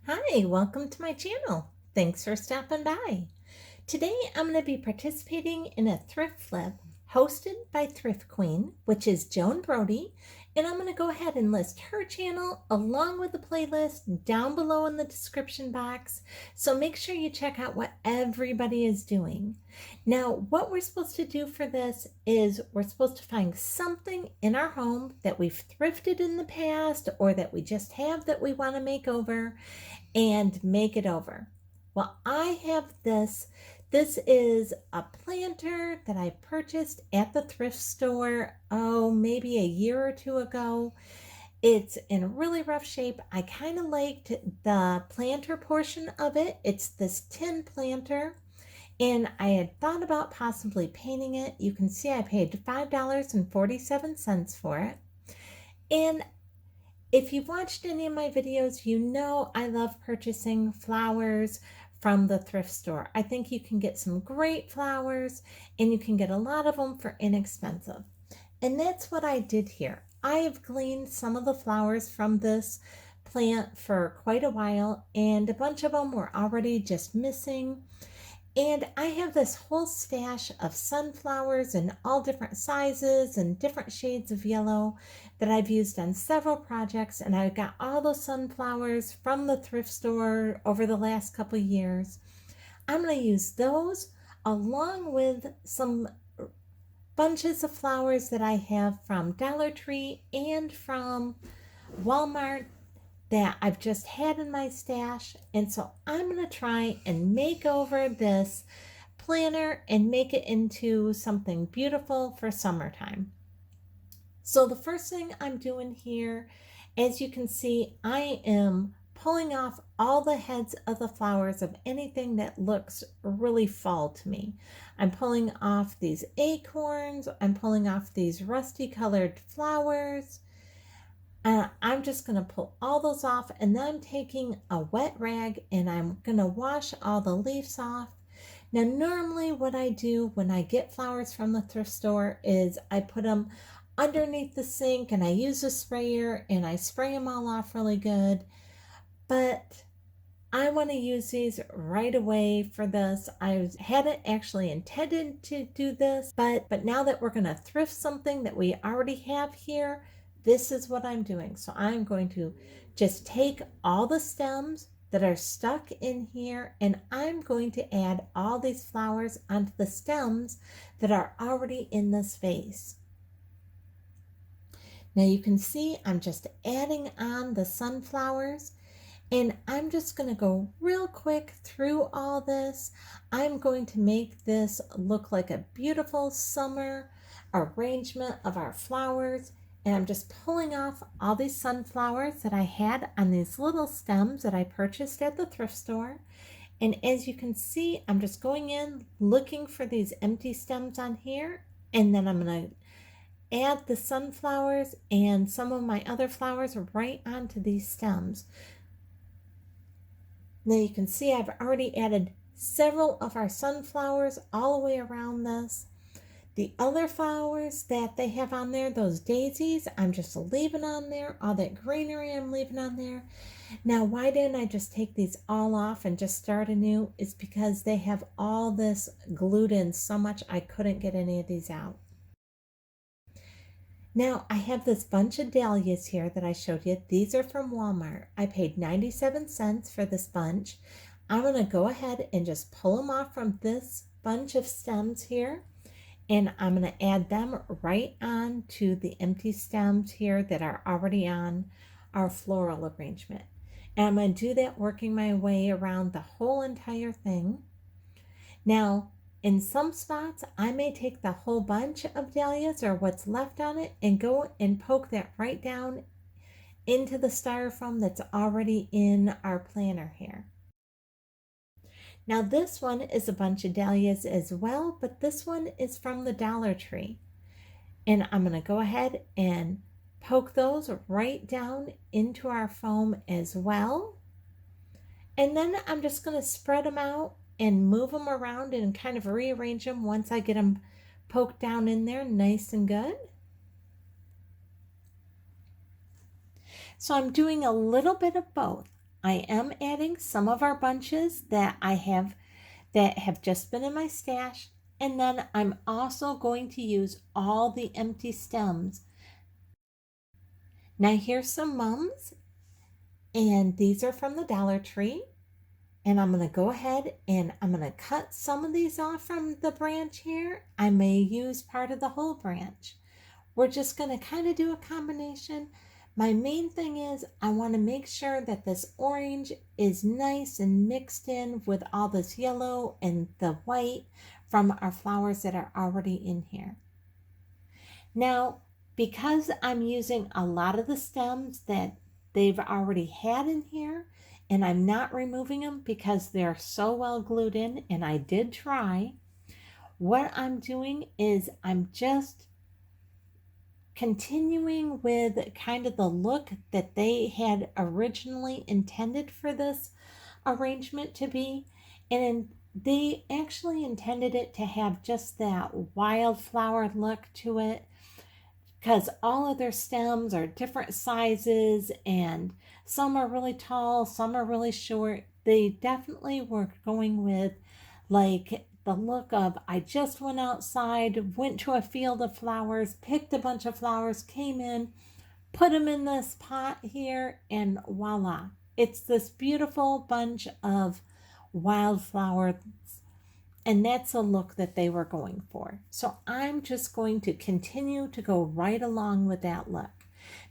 Hi, welcome to my channel. Thanks for stopping by. Today I'm going to be participating in a thrift flip hosted by Thrift Queen, which is Joan Brody, and I'm going to go ahead and list her channel along with the playlist down below in the description box. So make sure you check out what everybody is doing. Now, what we're supposed to do for this is we're supposed to find something in our home that we've thrifted in the past or that we just have that we want to make over and make it over. Well, I have this. This is a planter that I purchased at the thrift store, maybe a year or two ago. It's in really rough shape. I kind of liked the planter portion of it. It's this tin planter, and I had thought about possibly painting it. You can see I paid $5.47 for it. And if you've watched any of my videos, you know I love purchasing flowers from the thrift store. I think you can get some great flowers and you can get a lot of them for inexpensive. And that's what I did here. I have gleaned some of the flowers from this plant for quite a while, and a bunch of them were already just missing. And I have this whole stash of sunflowers in all different sizes and different shades of yellow that I've used on several projects. And I got all those sunflowers from the thrift store over the last couple of years. I'm going to use those along with some bunches of flowers that I have from Dollar Tree and from Walmart that I've just had in my stash. And so I'm going to try and make over this planter and make it into something beautiful for summertime. So the first thing I'm doing here, as you can see, I am pulling off all the heads of the flowers of anything that looks really fall to me. I'm pulling off these acorns, I'm pulling off these rusty colored flowers. I'm just going to pull all those off, and then I'm taking a wet rag and I'm going to wash all the leaves off. Now, normally what I do when I get flowers from the thrift store is I put them underneath the sink and I use a sprayer and I spray them all off really good. But I want to use these right away for this. I hadn't actually intended to do this, but now that we're going to thrift something that we already have here, this is what I'm doing. So I'm going to just take all the stems that are stuck in here, and I'm going to add all these flowers onto the stems that are already in this vase. Now you can see I'm just adding on the sunflowers, and I'm just going to go real quick through all this. I'm going to make this look like a beautiful summer arrangement of our flowers. And I'm just pulling off all these sunflowers that I had on these little stems that I purchased at the thrift store. And as you can see, I'm just going in looking for these empty stems on here. And then I'm going to add the sunflowers and some of my other flowers right onto these stems. Now you can see I've already added several of our sunflowers all the way around this. The other flowers that they have on there, those daisies, I'm just leaving on there. All that greenery I'm leaving on there. Now, why didn't I just take these all off and just start anew? It's because they have all this glued in so much I couldn't get any of these out. Now, I have this bunch of dahlias here that I showed you. These are from Walmart. I paid 97 cents for this bunch. I'm going to go ahead and just pull them off from this bunch of stems here. And I'm going to add them right on to the empty stems here that are already on our floral arrangement. And I'm going to do that working my way around the whole entire thing. Now, in some spots, I may take the whole bunch of dahlias or what's left on it and go and poke that right down into the styrofoam that's already in our planter here. Now this one is a bunch of dahlias as well, but this one is from the Dollar Tree. And I'm going to go ahead and poke those right down into our foam as well. And then I'm just going to spread them out and move them around and kind of rearrange them once I get them poked down in there nice and good. So I'm doing a little bit of both. I am adding some of our bunches that have just been in my stash. And then I'm also going to use all the empty stems. Now here's some mums, and these are from the Dollar Tree. And I'm going to go ahead and I'm going to cut some of these off from the branch here. I may use part of the whole branch. We're just going to kind of do a combination. My main thing is I want to make sure that this orange is nice and mixed in with all this yellow and the white from our flowers that are already in here. Now, because I'm using a lot of the stems that they've already had in here, and I'm not removing them because they're so well glued in, and I did try, what I'm doing is I'm just continuing with kind of the look that they had originally intended for this arrangement to be. And they actually intended it to have just that wildflower look to it, because all of their stems are different sizes and some are really tall, some are really short. They definitely were going with like the look of I just went outside, went to a field of flowers, picked a bunch of flowers, came in, put them in this pot here, and voila. It's this beautiful bunch of wildflowers, and that's a look that they were going for. So I'm just going to continue to go right along with that look.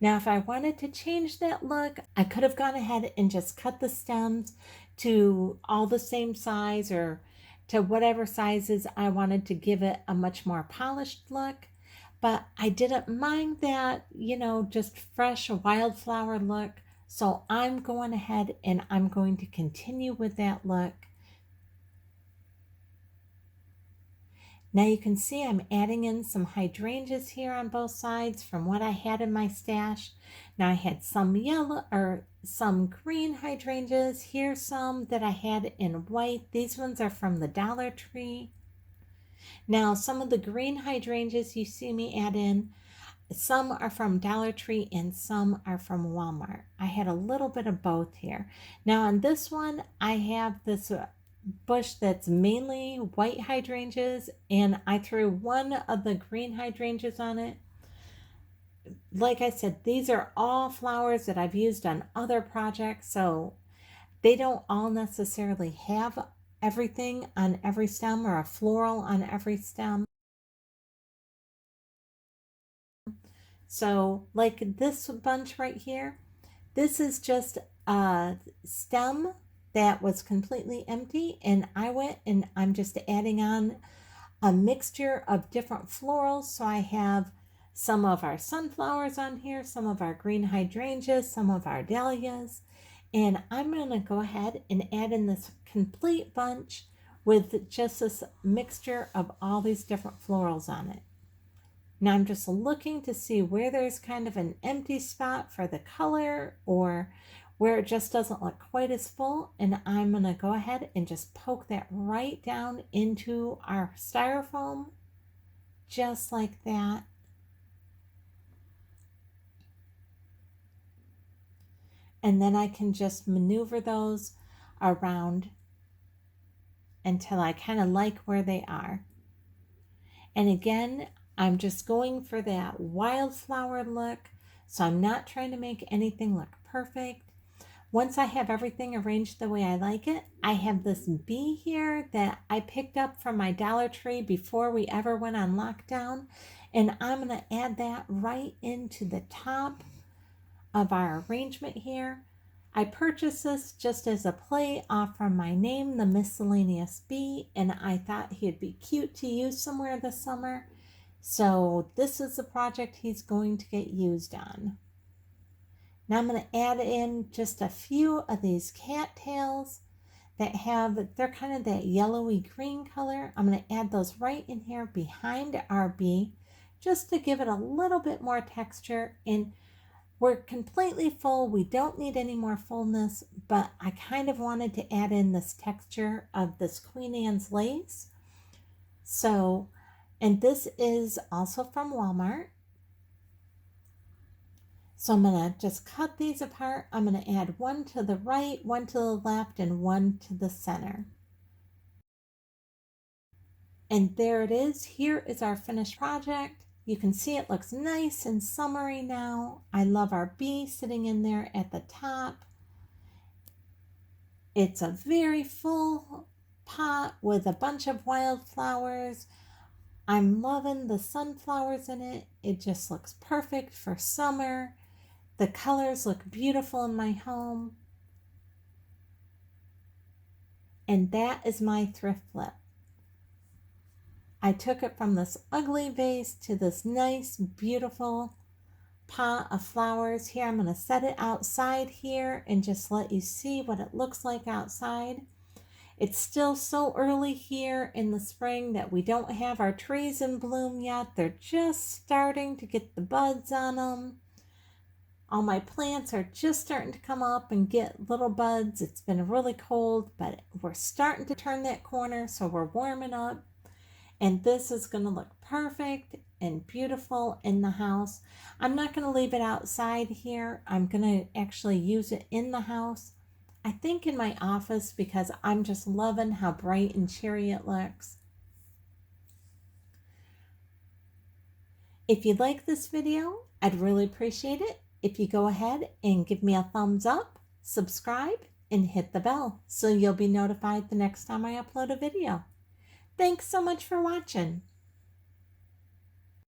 Now, if I wanted to change that look, I could have gone ahead and just cut the stems to all the same size or to whatever sizes I wanted to give it a much more polished look. But I didn't mind that, just fresh wildflower look. So I'm going ahead and I'm going to continue with that look. Now you can see I'm adding in some hydrangeas here on both sides from what I had in my stash. Now I had some yellow or some green hydrangeas. Here's some that I had in white. These ones are from the Dollar Tree. Now some of the green hydrangeas you see me add in, some are from Dollar Tree and some are from Walmart. I had a little bit of both here. Now on this one, I have this bush that's mainly white hydrangeas, and I threw one of the green hydrangeas on it. Like I said, these are all flowers that I've used on other projects, so they don't all necessarily have everything on every stem or a floral on every stem. So like this bunch right here, this is just a stem that was completely empty, and I went and I'm just adding on a mixture of different florals. So I have some of our sunflowers on here, some of our green hydrangeas, some of our dahlias, and I'm going to go ahead and add in this complete bunch with just this mixture of all these different florals on it. Now I'm just looking to see where there's kind of an empty spot for the color or where it just doesn't look quite as full, and I'm going to go ahead and just poke that right down into our styrofoam, just like that. And then I can just maneuver those around until I kind of like where they are. And again, I'm just going for that wildflower look, so I'm not trying to make anything look perfect. Once I have everything arranged the way I like it, I have this bee here that I picked up from my Dollar Tree before we ever went on lockdown, and I'm going to add that right into the top of our arrangement here. I purchased this just as a play off from my name, the Miscellaneous Bee, and I thought he'd be cute to use somewhere this summer. So this is the project he's going to get used on. Now I'm going to add in just a few of these cattails that they're kind of that yellowy green color. I'm going to add those right in here behind our bee just to give it a little bit more texture. And we're completely full. We don't need any more fullness, but I kind of wanted to add in this texture of this Queen Anne's lace. So, and this is also from Walmart. So I'm going to just cut these apart. I'm going to add one to the right, one to the left, and one to the center. And there it is. Here is our finished project. You can see it looks nice and summery now. I love our bee sitting in there at the top. It's a very full pot with a bunch of wildflowers. I'm loving the sunflowers in it. It just looks perfect for summer. The colors look beautiful in my home. And that is my thrift flip. I took it from this ugly vase to this nice, beautiful pot of flowers. Here, I'm going to set it outside here and just let you see what it looks like outside. It's still so early here in the spring that we don't have our trees in bloom yet. They're just starting to get the buds on them. All my plants are just starting to come up and get little buds. It's been really cold, but we're starting to turn that corner, so we're warming up. And this is going to look perfect and beautiful in the house. I'm not going to leave it outside here. I'm going to actually use it in the house. I think in my office because I'm just loving how bright and cheery it looks. If you like this video, I'd really appreciate it if you go ahead and give me a thumbs up, subscribe, and hit the bell so you'll be notified the next time I upload a video. Thanks so much for watching.